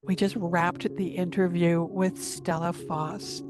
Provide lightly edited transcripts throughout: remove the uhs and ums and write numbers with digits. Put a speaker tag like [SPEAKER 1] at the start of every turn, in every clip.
[SPEAKER 1] We just wrapped the interview with Stella Fosse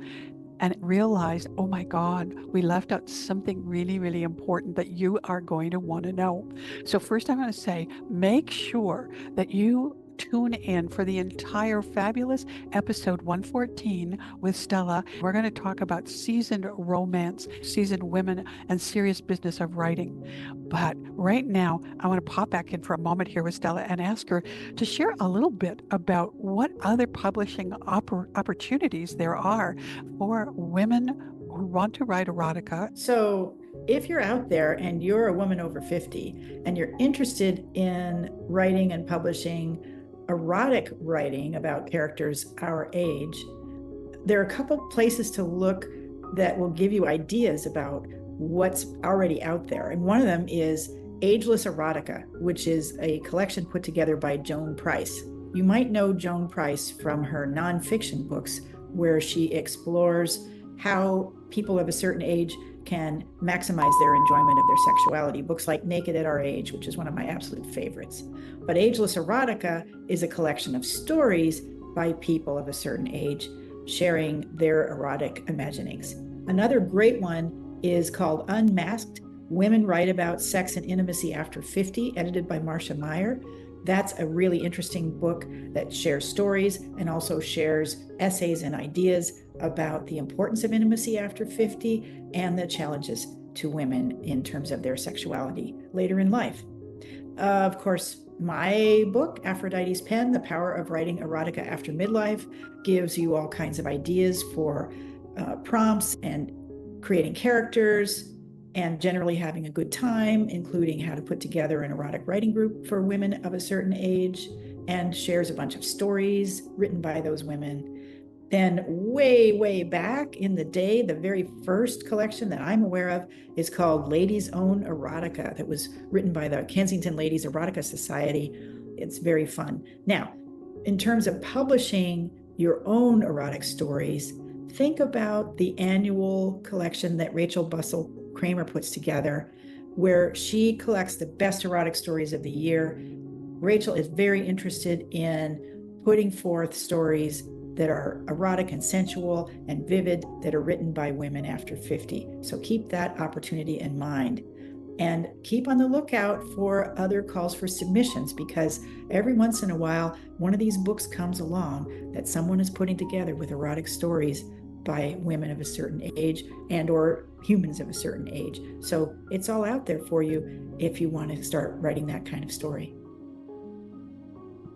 [SPEAKER 1] and realized, oh my God, we left out something really, really important that you are going to want to know. So first I'm going to say, make sure that you tune in for the entire fabulous episode 114 with Stella. We're going to talk about seasoned romance, seasoned women, and serious business of writing. But right now, I want to pop back in for a moment here with Stella and ask her to share a little bit about what other publishing opportunities there are for women who want to write erotica.
[SPEAKER 2] So if you're out there and you're a woman over 50 and you're interested in writing and publishing erotic writing about characters our age, there are a couple places to look that will give you ideas about what's already out there. And one of them is Ageless Erotica, which is a collection put together by Joan Price. You might know Joan Price from her nonfiction books, where she explores how people of a certain age can maximize their enjoyment of their sexuality. Books like Naked at Our Age, which is one of my absolute favorites. But Ageless Erotica is a collection of stories by people of a certain age sharing their erotic imaginings. Another great one is called Unmasked, Women Write About Sex and Intimacy After 50, edited by Marcia Meyer. That's a really interesting book that shares stories and also shares essays and ideas about the importance of intimacy after 50 and the challenges to women in terms of their sexuality later in life. Of course, my book, Aphrodite's Pen, The Power of Writing Erotica After Midlife, gives you all kinds of ideas for prompts and creating characters and generally having a good time, including how to put together an erotic writing group for women of a certain age, and shares a bunch of stories written by those women. Then way, way back in the day, the very first collection that I'm aware of is called Ladies' Own Erotica, that was written by the Kensington Ladies Erotica Society. It's very fun. Now, in terms of publishing your own erotic stories, think about the annual collection that Rachel Bustle Kramer puts together, where she collects the best erotic stories of the year. Rachel is very interested in putting forth stories that are erotic and sensual and vivid, that are written by women after 50. So keep that opportunity in mind. And keep on the lookout for other calls for submissions, because every once in a while, one of these books comes along that someone is putting together with erotic stories by women of a certain age and or humans of a certain age. So it's all out there for you if you want to start writing that kind of story.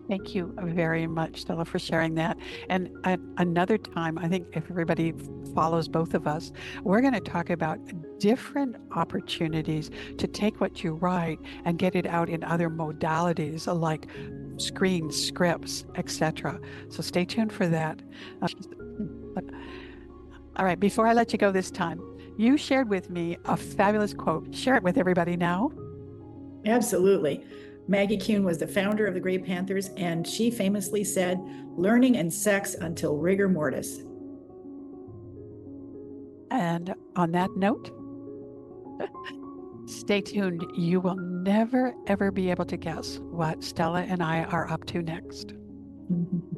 [SPEAKER 1] Thank you very much, Stella, for sharing that. And another time, I think if everybody follows both of us, we're going to talk about different opportunities to take what you write and get it out in other modalities like screen, scripts, etc. So stay tuned for that. All right, before I let you go this time, you shared with me a fabulous quote. Share it with everybody now.
[SPEAKER 2] Absolutely. Maggie Kuhn was the founder of the Grey Panthers, and she famously said, "Learning and sex until rigor mortis."
[SPEAKER 1] And on that note, stay tuned. You will never, ever be able to guess what Stella and I are up to next.
[SPEAKER 2] Mm-hmm.